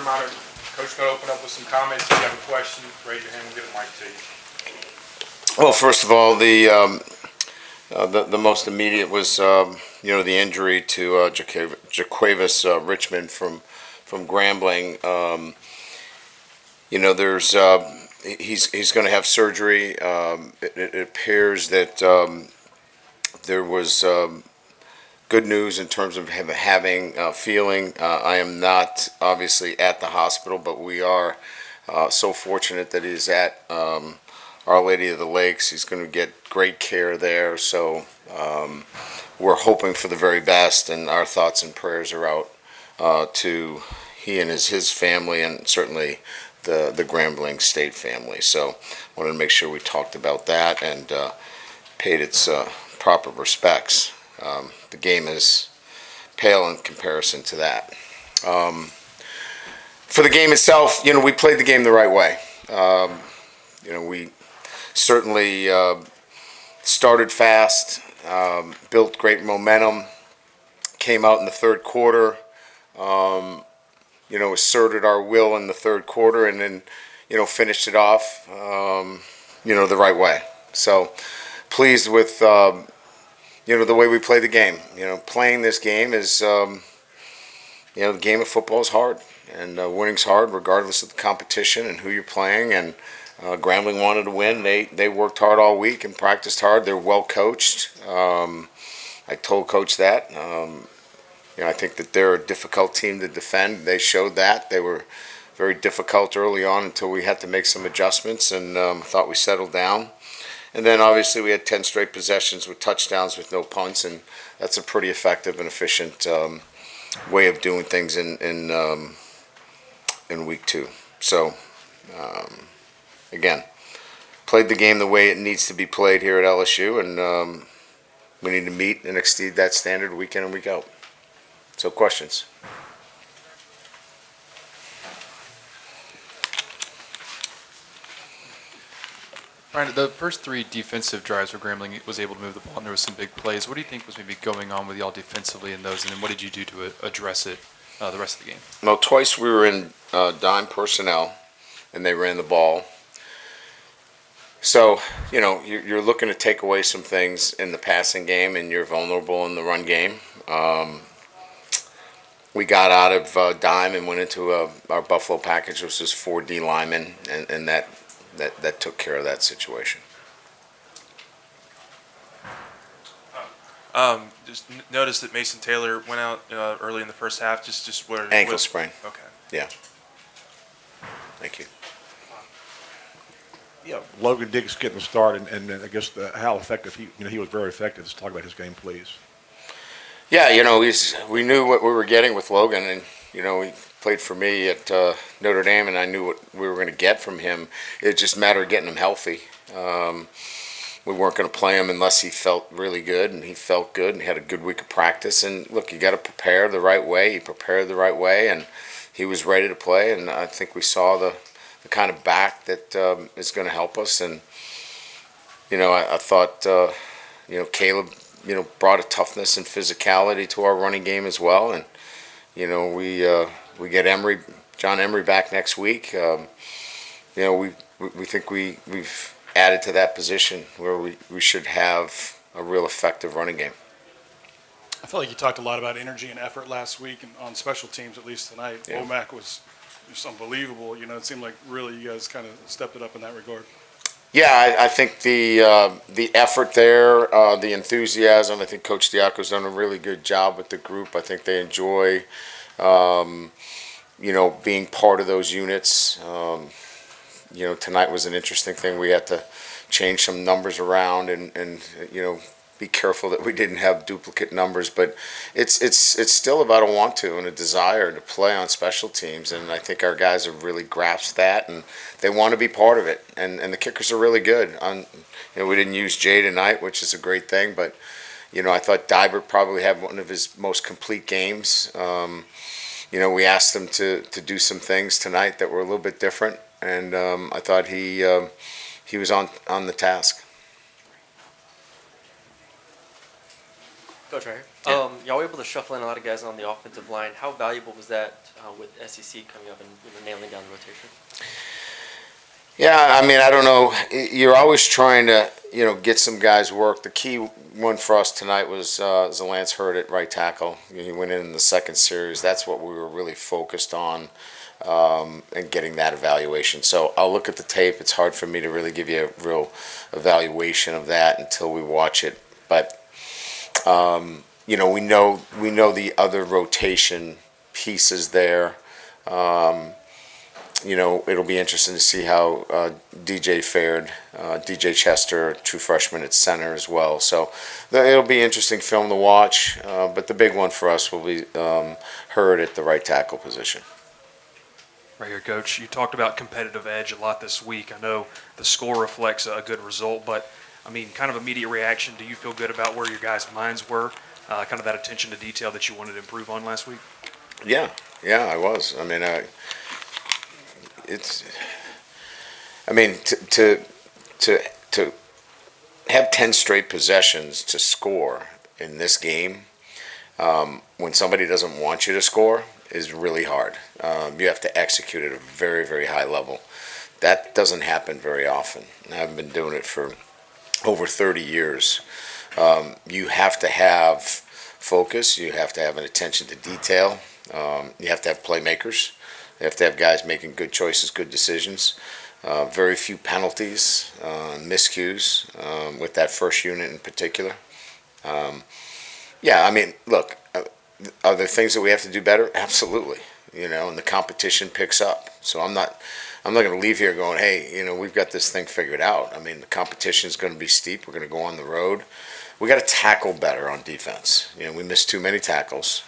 reminder, Coach going to open up with some comments. If you have a question, raise your hand. We'll get a mic to you. Well, first of all, the most immediate was the injury to Jaquavis Richmond from Grambling. There's he's going to have surgery. It appears that there was good news in terms of him having feeling. I am not obviously at the hospital, but we are so fortunate that he's at Our Lady of the Lakes. He's going to get great care there. So we're hoping for the very best, and our thoughts and prayers are out to he and his family, and certainly the Grambling State family. So wanted to make sure we talked about that and paid its proper respects. The game is pale in comparison to that. For the game itself, we played the game the right way. We certainly started fast, built great momentum, came out in the third quarter, asserted our will in the third quarter, and then, finished it off, the right way. So pleased with, the way we play the game. Playing this game is, the game of football is hard, and winning's hard regardless of the competition and who you're playing. And Grambling wanted to win. They worked hard all week and practiced hard. They're well coached. I told Coach that. I think that they're a difficult team to defend. They showed that. They were very difficult early on until we had to make some adjustments, and thought we settled down. And then obviously we had 10 straight possessions with touchdowns with no punts, and that's a pretty effective and efficient way of doing things in week 2. So again, played the game the way it needs to be played here at LSU, and we need to meet and exceed that standard week in and week out. So questions? Brian, the first 3 defensive drives where Grambling was able to move the ball, and there was some big plays. What do you think was maybe going on with y'all defensively in those, and then what did you do to address it the rest of the game? Well, twice we were in dime personnel, and they ran the ball. So, you're looking to take away some things in the passing game, and you're vulnerable in the run game. We got out of dime and went into our Buffalo package, which was 4 D linemen, and that took care of that situation. Just noticed that Mason Taylor went out early in the first half. Just where ankle sprain. Okay. Yeah. Thank you. Yeah, Logan Diggs getting the start, and I guess how effective he was very effective. Let's talk about his game, please. Yeah, we knew what we were getting with Logan, and he played for me at Notre Dame, and I knew what we were going to get from him. It just mattered of getting him healthy. We weren't going to play him unless he felt really good, and he felt good, and he had a good week of practice. And look, you got to prepare the right way. He prepared the right way, and he was ready to play. And I think we saw the kind of back that is going to help us. And I thought Caleb brought a toughness and physicality to our running game as well. And we get John Emery back next week. We think we've added to that position where we should have a real effective running game. I feel like you talked a lot about energy and effort last week, and on special teams, at least tonight. Yeah. Womack was just unbelievable. It seemed like really you guys kind of stepped it up in that regard. Yeah, I think the effort there, the enthusiasm. I think Coach Diaco's done a really good job with the group. I think they enjoy, being part of those units. Tonight was an interesting thing. We had to change some numbers around and be careful that we didn't have duplicate numbers. But it's still about a want to and a desire to play on special teams. And I think our guys have really grasped that, and they want to be part of it. And the kickers are really good. We didn't use Jay tonight, which is a great thing. But, I thought Dybert probably had one of his most complete games. We asked him to do some things tonight that were a little bit different. And I thought he was on the task. Coach, right here. Yeah. Y'all were able to shuffle in a lot of guys on the offensive line. How valuable was that with SEC coming up and nailing down the rotation? Yeah, I mean, I don't know. You're always trying to, get some guys work. The key one for us tonight was Zalance Hurd at right tackle. He went in the second series. That's what we were really focused on, and getting that evaluation. So I'll look at the tape. It's hard for me to really give you a real evaluation of that until we watch it. But we know the other rotation pieces there. It'll be interesting to see how DJ fared. DJ Chester, true freshman at center as well. So it'll be interesting film to watch. But the big one for us will be Hurd at the right tackle position. Right here, Coach. You talked about competitive edge a lot this week. I know the score reflects a good result, but I mean, kind of immediate reaction. Do you feel good about where your guys' minds were? Kind of that attention to detail that you wanted to improve on last week? Yeah, I was. I mean, to have 10 straight possessions to score in this game, when somebody doesn't want you to score, is really hard. You have to execute at a very, very high level. That doesn't happen very often. I've been doing it for over 30 years. You have to have focus. You have to have an attention to detail. You have to have playmakers. You have to have guys making good choices, good decisions. Very few penalties, miscues with that first unit in particular. I mean, look, are there things that we have to do better? Absolutely. And the competition picks up. So I'm not going to leave here going, hey, we've got this thing figured out. I mean, the competition is going to be steep. We're going to go on the road. We got to tackle better on defense. We missed too many tackles.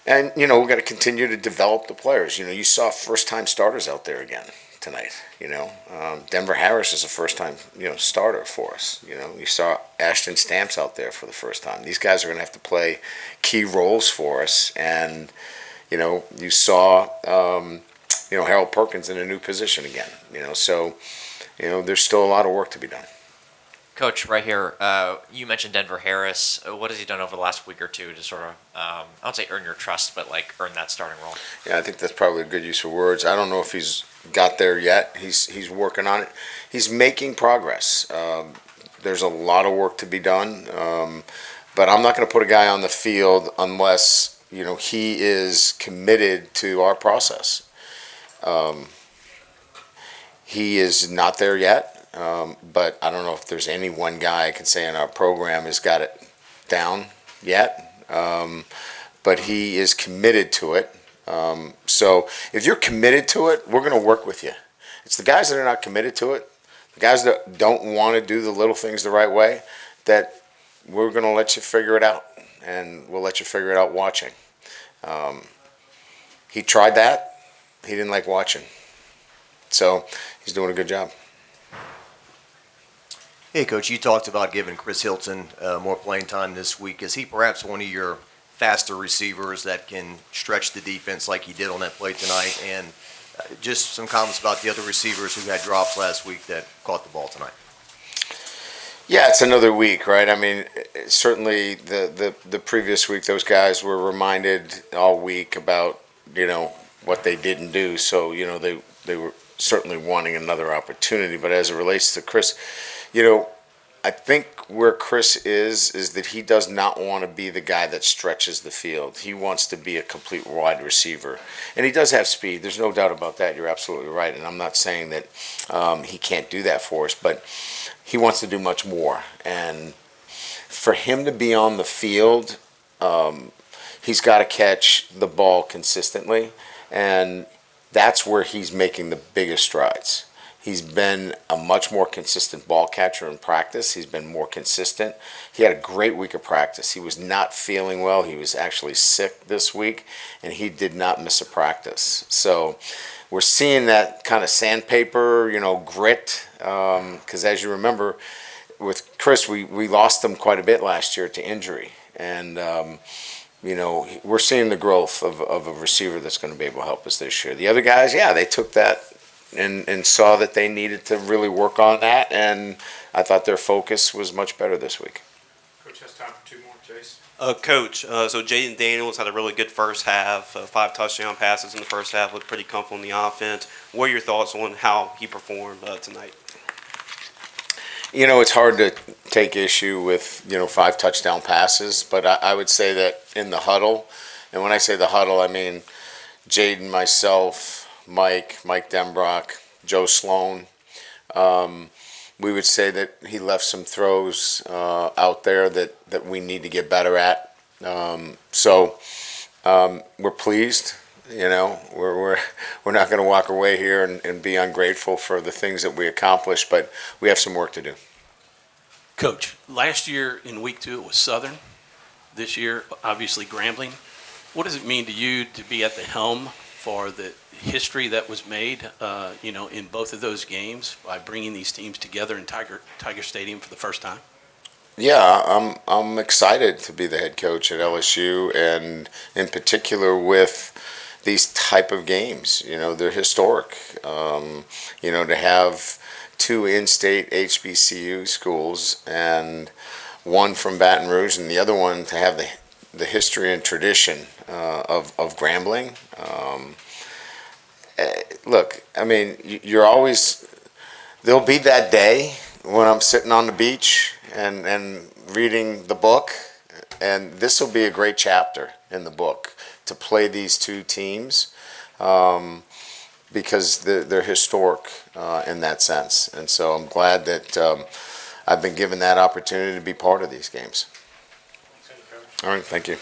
And, we got to continue to develop the players. You saw first-time starters out there again tonight, Denver Harris is a first-time, starter for us. You saw Ashton Stamps out there for the first time. These guys are going to have to play key roles for us. And, you saw, Harold Perkins in a new position again, So, there's still a lot of work to be done. Coach, right here, you mentioned Denver Harris. What has he done over the last week or two to sort of, I don't say earn your trust, but like earn that starting role? Yeah, I think that's probably a good use of words. I don't know if he's got there yet. He's working on it. He's making progress. There's a lot of work to be done, but I'm not going to put a guy on the field unless he is committed to our process. He is not there yet. But I don't know if there's any one guy I can say in our program has got it down yet. But he is committed to it. So if you're committed to it, we're going to work with you. It's the guys that are not committed to it, the guys that don't want to do the little things the right way, that we're going to let you figure it out. And we'll let you figure it out watching. He tried that. He didn't like watching. So he's doing a good job. Hey, Coach, you talked about giving Chris Hilton more playing time this week. Is he perhaps one of your faster receivers that can stretch the defense like he did on that play tonight? And just some comments about the other receivers who had drops last week that caught the ball tonight. Yeah, it's another week, right? I mean, certainly the previous week, those guys were reminded all week about, what they didn't do. So, they were certainly wanting another opportunity. But as it relates to Chris, I think where Chris is that he does not want to be the guy that stretches the field. He wants to be a complete wide receiver. And he does have speed. There's no doubt about that. You're absolutely right. And I'm not saying that he can't do that for us, but he wants to do much more. And for him to be on the field, he's got to catch the ball consistently. And that's where he's making the biggest strides. He's been a much more consistent ball catcher in practice. He's been more consistent. He had a great week of practice. He was not feeling well. He was actually sick this week, and he did not miss a practice. So we're seeing that kind of sandpaper, grit, because as you remember, with Chris, we lost him quite a bit last year to injury. And, we're seeing the growth of a receiver that's going to be able to help us this year. The other guys, they took that and saw that they needed to really work on that, and I thought their focus was much better this week. Coach, Coach, so Jaden Daniels had a really good first half, 5 touchdown passes in the first half, looked pretty comfortable in the offense. What are your thoughts on how he performed tonight? You know, it's hard to take issue with, 5 touchdown passes, but I would say that in the huddle, and when I say the huddle, I mean Jaden, myself, Mike Denbrock, Joe Sloan. We would say that he left some throws out there that we need to get better at. So we're pleased. We're not going to walk away here and be ungrateful for the things that we accomplished, but we have some work to do. Coach, last year in week 2 it was Southern. This year, obviously, Grambling. What does it mean to you to be at the helm for the history that was made, in both of those games by bringing these teams together in Tiger Stadium for the first time? Yeah, I'm excited to be the head coach at LSU, and in particular with these type of games. They're historic. To have 2 in-state HBCU schools and one from Baton Rouge and the other one to have the history and tradition of Grambling. Look, I mean, there'll be that day when I'm sitting on the beach and reading the book, and this will be a great chapter in the book to play these 2 teams because they're historic in that sense. And so I'm glad that I've been given that opportunity to be part of these games. All right, thank you.